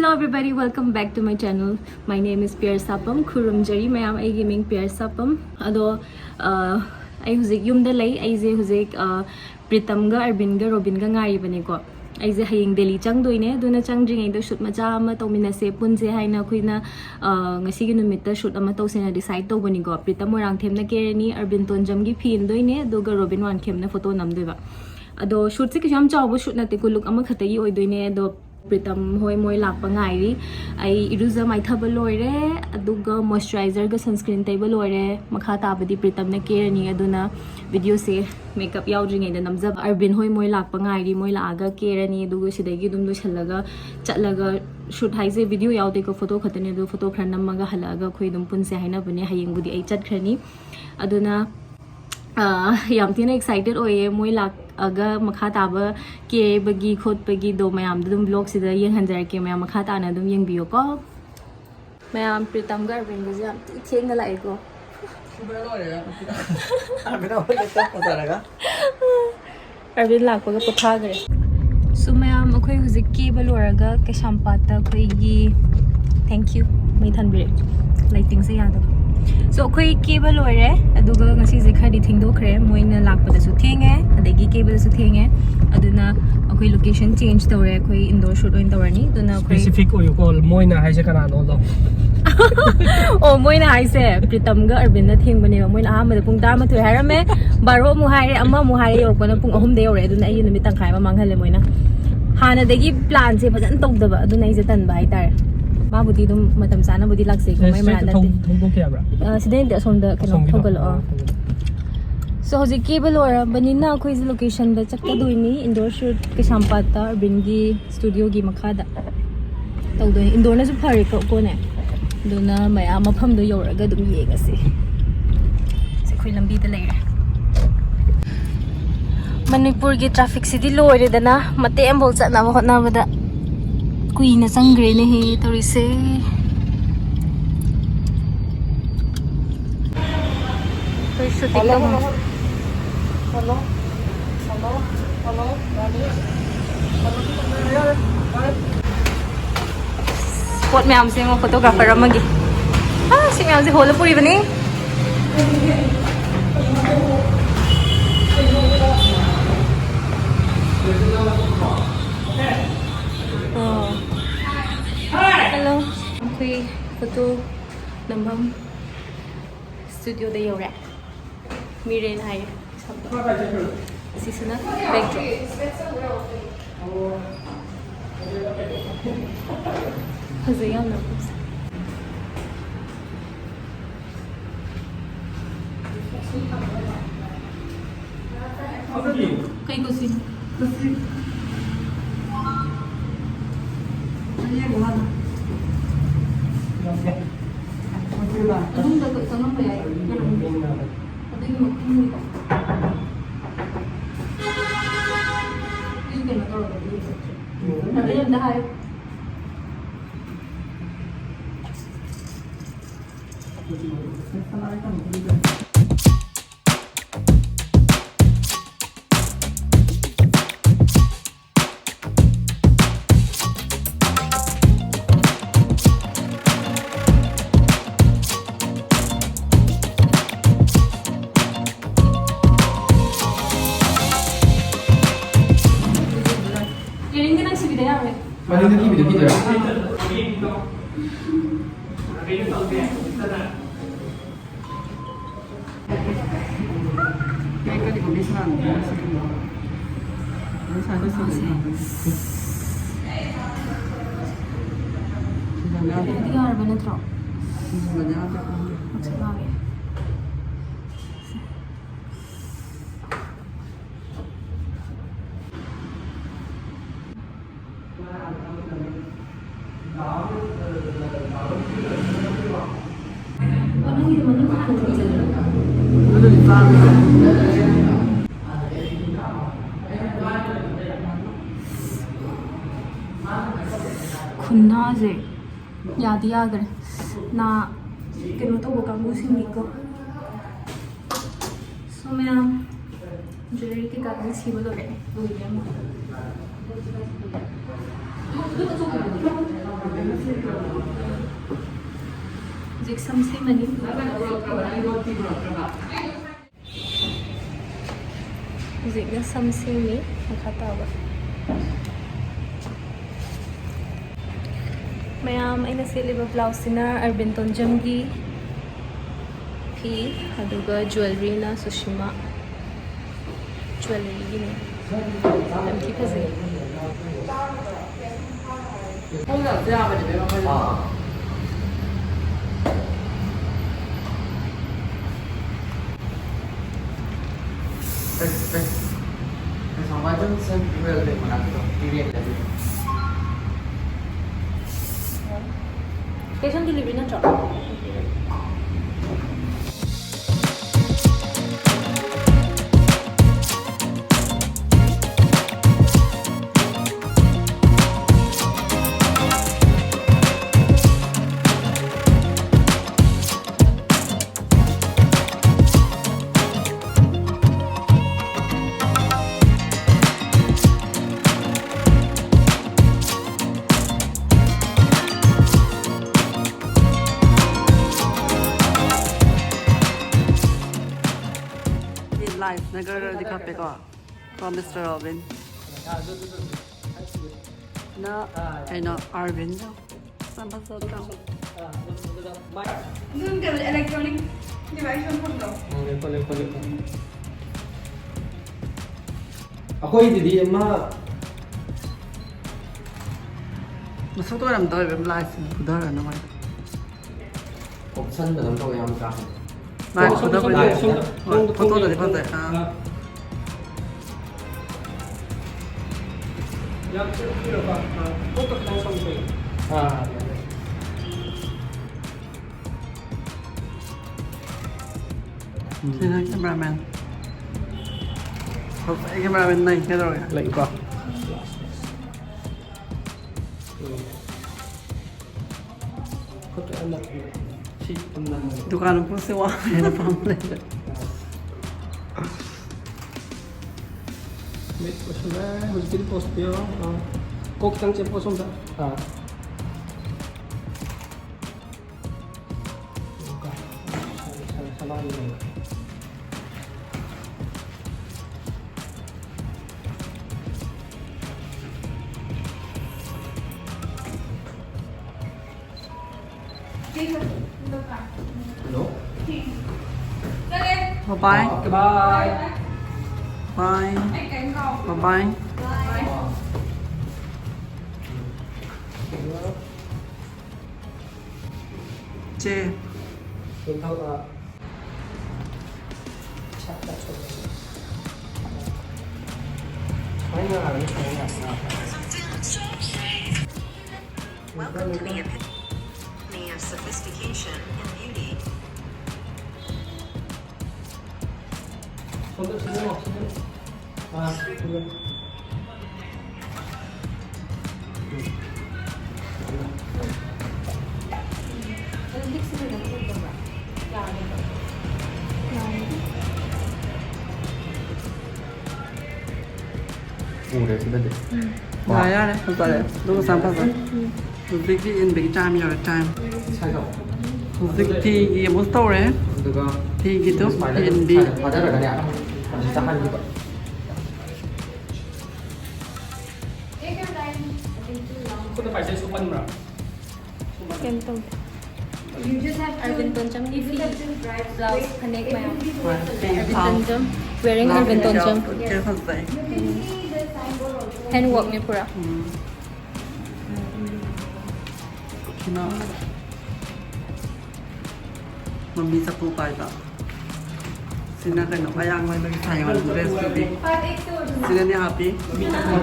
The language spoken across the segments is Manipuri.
Hello everybody, welcome back to my channel. My name is Pierre Sapam, Kurumjari. Mayam ay gaming Pierre Sapam. Ado ay huzik yumda lay ay je huzik Pritam ga Arvin ga Robin ga ngari bane ko. Ay je haying Delhi chang doine duna chang jing ay do shoot macha ama tawmina se punje hay na kuina ngasi gi numit ta shoot ama tawsena decide to bani ko. Pritam morang them na kerani Arvin tonjam gi phin doine do ga Robin wan khem na photo nam doiba. Ado shoot se kisham chaw shoot na te ko look ama khatai oi doine do Pritam hoi moi lak pangai ai iruza mai thaba loire aduga moisturizer ga sunscreen table loire makha ta badi Pritam na care ni aduna video se makeup yaw jing da namjab Arvin hoi moi lak pangai moi la aga care ni aduga sidagi dum lo chalaga chatlaga shoot haise video yaw te ko photo khatane do photo khran namaga halaga khoi dum punse haina bune hayeng budi ai chat khrani aduna yam tina excited oye moi lak aga makha taba ke bagi khot bagi do mayam dum vlog sida yeng hanjar ke mayam makha ta na dum yeng biyo ko mayam Pritam ga Arvin ga jam theng na lai ko Arvin lak pa ga potha gare so mayam akhoi huzik ke balora ke shampata khoi gi thank you mai than bire lighting se yada so akhoi cable lore aduga ngasi je khadi thingdo khre moina lakpada su thenge adegi cable su thenge aduna akhoi location change tawre akhoi indoor shoot oin tawrani aduna akhoi specific oyo call moina haise kana no lo oh moina haise Pritam ga Arvin na thengbane moina ha ma pung 10 mathoi harame baro mu haire amma mu haire yorkona pung 3 de yore aduna ayi numit tangkhai ma manghale moina hana degi plan se bhajan tawdaba aduna ai je tan bai tar Mabudi dum matam sana budi lakse ko mai marana thongbo kya bra sidai de sonda keno thogalo so hoji cable ora banina khoi ji location da chakka doini indoor shoot ke sampata Arvin gi studio gi makhada tawdoi indoor na su phari ko ne duna maya mafam do yoraga dum yega se khoi lambi da leire Manipur gi traffic city loire dana mate embol chana ma hotna bada Queen sangre nahi thodi se koi shooting hello spot me am se mo photographer amagi si me am se hole puri bani Hello, okay, photo nambam studio de yore. Miren hai. Sisana backdrop. Hazayam na. Kay kusin. Anong dapat sama pa yan? Ito yung magpili ko. Yung ganito. Ano yung dahil? Mali na TV video. Kaya di ko bisa na. Sana sila. Hindi ka Arvin na tro. Sebenarnya Magsabawi. Kunna je yadi agar na keno to kamu sini ko so मैं ज्वेलरी के कागज ही बोलो रे Hujik samse mani. Hujik na samse mi makatawa. Mayam ay nasiliba blouse na Arbin Tonjamgi fi aduga jewelry na Sushima jewelry gini. Am ki phaze. Cash on delivery na chop. Live 那个你看别个，说 Mr. Robin，那哎那 Arvin 的，3 pasal tu. Zoom ke electronic device pun tahu. Aku ini di emak. Masuk tu orang tahu live, sudah lah nama. Option dalam tu yang macam. Live sudah boleh. Foto dari pantai. Yang kira apa? Foto langsung tu. Sini cameraman. Cameraman naik ke dorang? Lagi apa? Foto anak. Si teman. Dukaan pun sewa, ada pamphlet. Met post na, hujil post dia. Kok tang siapa post dah? Salah ni. Hello. Bye bye. Goodbye. Bye. Bye bye. Che. Chúng ta chắc đã chuẩn bị. Mấy người làm cái này là Welcome to the epitome of sophistication and beauty. không được xin học xin được. Udah sudah deh. Rồi ra đấy, không phải đấy. Đúng rồi, 3 pasal. Dịch đi in big time your time. Sai rồi. Dịch thì gì muốn store đấy. Được không? Thì gitu in big. Ada ada ada. Tahan juga. Kau tu pakai supan berapa? Kentong. You just have to. Arbin Tonjamgi fi blouse phanek mayam. Pink Arbin palm. Tonjam wearing Arbin Tonjam. Chưa phân giải. Handwork ni pura. Khi nào mami sa kupay ba? Sina kayo na kaya ang may sayang ang dress today. Sina niya happy?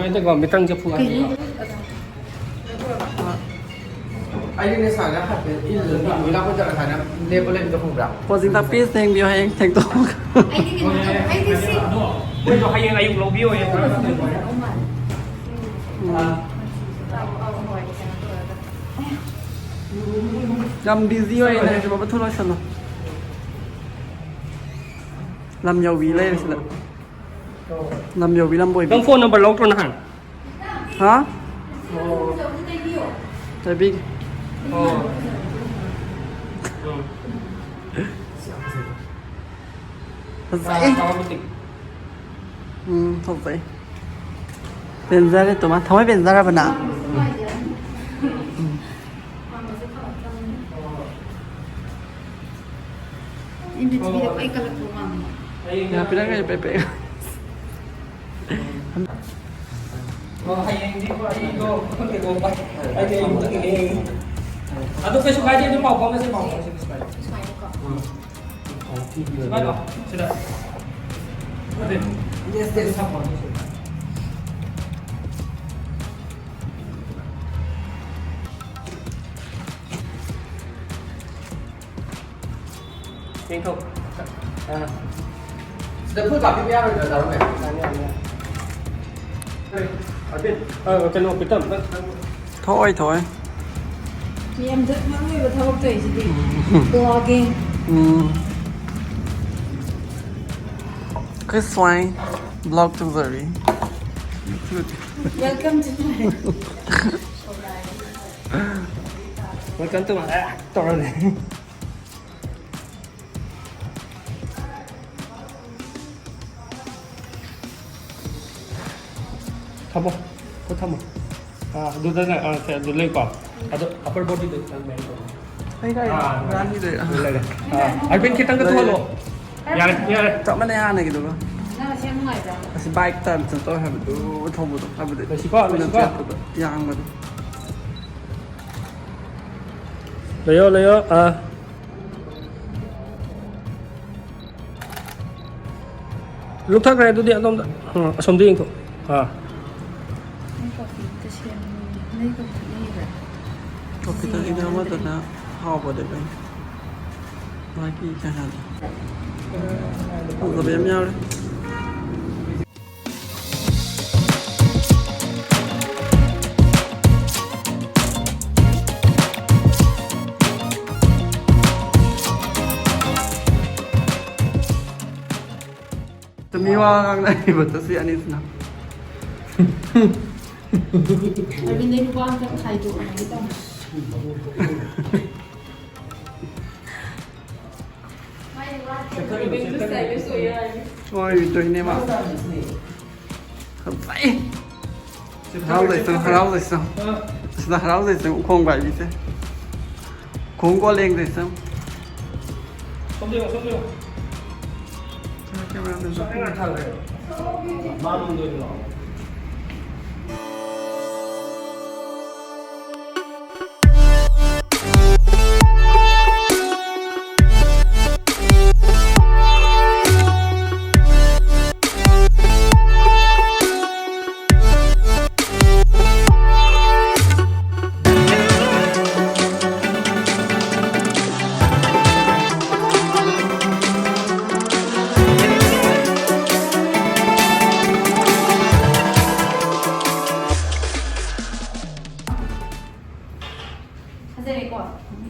Itu gak mitang je puan. Ai ni sana hat il wala ko jara sana level itu pun berapa. Posing tapi sayang dia yang TikTok. I think see. Itu hanya ayung lobby ya. Làm busy rồi này cho bà thu nói sao nào. Làm nhiều vì lên sao nào. Làm nhiều vì làm buổi. Bang phone number lock tu nah. Hả? Tại vì Automatic. สงสัยเป็นซะได้ตัวมาทำไมเป็นซะได้ปะนะ In the video, I collect the one. อย่าไปได้ก็อย่าไปเป๊ะ Hindi ko ay go. Okay, go back. Ay, okay. Ato kayo sukay din mau kasi mau kasi sukay. Sukay ba? Sila. Ate. Yes, yes, sapa. Tingko. Sudah pun tapi biar udah dalam ya. Tanya. Arvin, cái nồi cái tầm đó. thôi thôi Thì em rất mong người vào thao tuổi gì đi. Blogging. cái xoay vlog to the Welcome to my. Welcome to my tao này. Thăm không? Có thăm không? Đưa ra này, sẽ đưa lên quả. Upper body được tăng men rồi. đây đây ra như vậy Đưa lên này. Arvin kita ke tuh lo. Ya, chọn bên đây ăn này được không? Nó là xem ngoài ra. Kasi bike time chúng tôi have đủ thông một have đủ. Masiko. Yang mà Layo. Lúc thắc này tôi điện không? Xong đi anh thôi. kopi tadi nama tu na hao boleh bang. Lagi jangan. Aku lebih miao deh. Temiwa ang nai betul sih anis na. Arvin đây qua cho thầy tụi này biết không? Ôi trời này mà không phải hao rồi sao là hao rồi sao cũng không phải gì thế cũng có lên rồi sao Xong đi. camera lên rồi Cái này thằng này. Ba luôn rồi nó.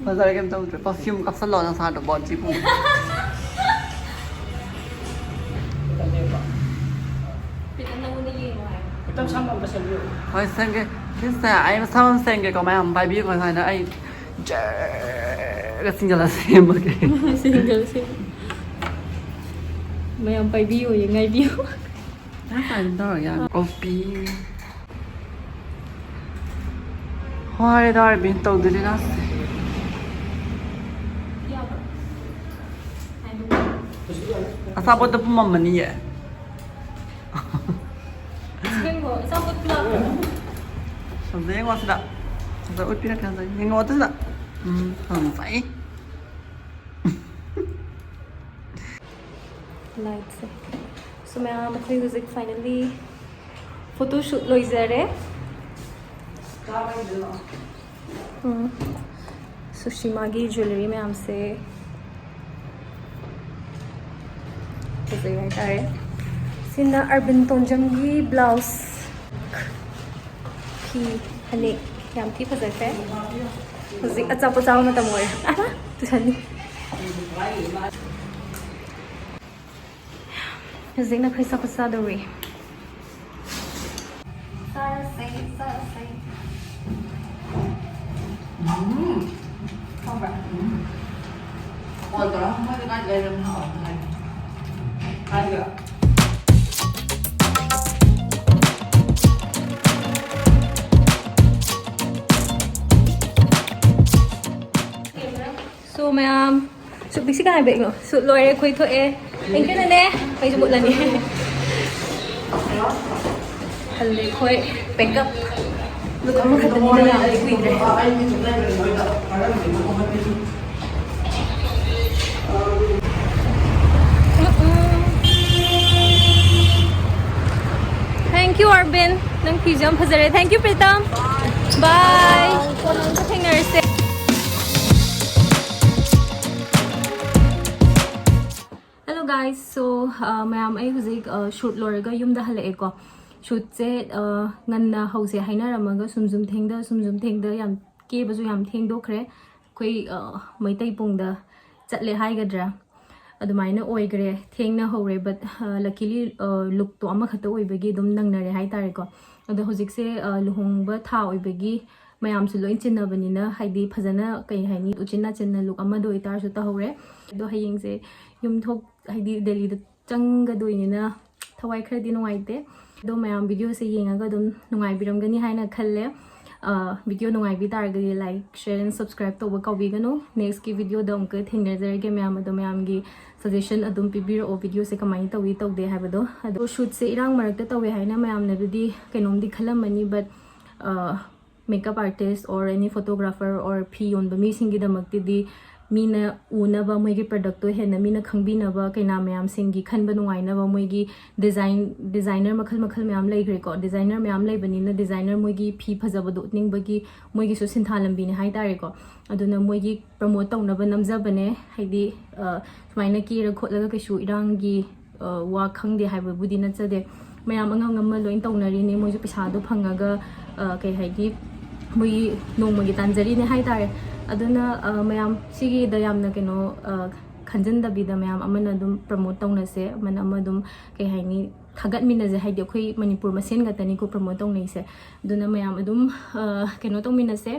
bây giờ em trông perfume cặp sắt lò sang sàn được bọn chị phụ Kita sama pasal dia. thôi xem cái xe anh sao xem cái có mấy hầm bài biết còn này nữa anh cái sinh là xem mà cái Single sim. Mayam pa view yung ngay view. phải đó là coffee hoa đó là bên tàu đi đó sao bắt được mầm mình vậy xong rồi ngon thật rồi út biết cái gì nhưng ngon thật không phải Lights. So ma'am, ako yung finally photoshoot lo izare. So Shimagi jewelry में हमसे Sina Arvin Tongjamgi blouse P hani yam thi phazate Muzik at sapo sapo mata mo tu sani Muzik na khay sapo sa dori So ma'am, so biksi ka bag no. So lawyer ko ito eh. Thank you na ne. Kay subot lang ni. Hali ko pick up. Look, amo ka tani na ali ko ide. Thank you Arvin. Nang pijam phazare. Thank you Pritam. Bye. Ko nang sa nurse. Hello guys, so ma'am ay huzik shoot lorga yumda halae ko. Shoot se nganna hause hainaramaga sumsum thengda yam ke bazu yam thengdo khre koi maitai pungda chatle haigadra adumaina oigre thengna hore but luckily look to ama khata oibagi dum nangnare hai tare ko adu huzik se luhongba tha oibagi mayam su loin chinnabani na haidi phajana kai haini uchina chinna look ama do itar su ta hore do haying se yum thok haidi delhi da changa doini na thawai khadi nuaite do mayam video se yenga dum nungai biramgani haina khalle video nungai bi targadi like share and subscribe to ka bigano next ki video dom ka thingnazar ge mayam do mayam gi suggestion adum pibiro o video se kamai tawi tawde habado ado shoot se irang marakta tawe haina mayam na dudi kenom di khalamani but makeup artist or any photographer or p on the missing the makti mina unaba moigi product to hena mina khangbinaba kaina mayam singi khanba nungainaba moigi designer makhal mayam laigre ko designer mayam laibani na designer moigi phi phajabado ningbagi moigi so sinthalambi ne hai tare ko aduna moigi promote tawnaba namjabane haidi sumaina ki ra khotlaga kaishu irangi wa khangde haiba budi na chade mayam angam ngam loin tawnari ne moju pisa do phangaga kai haidi moi nongmagi tanjari ne hai tare aduna mayam sigi da yamna keno khanjan da bi da mayam amana dum promote tawna se man amadum kai haini thagat mina je haidi khoi manipur masen ga tani ko promote tawnai se aduna mayam adum keno tawmina se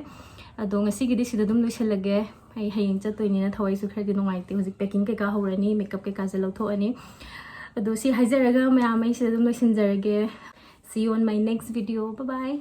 ado ngasi gi sida dum loiselage ai haying chatoini na thawai su khadi nungaite hojik packing kai ka horani makeup kai ka je lotho ani ado si haijaraga mayam ai sida dum loisinjarage see you on my next video. Bye bye.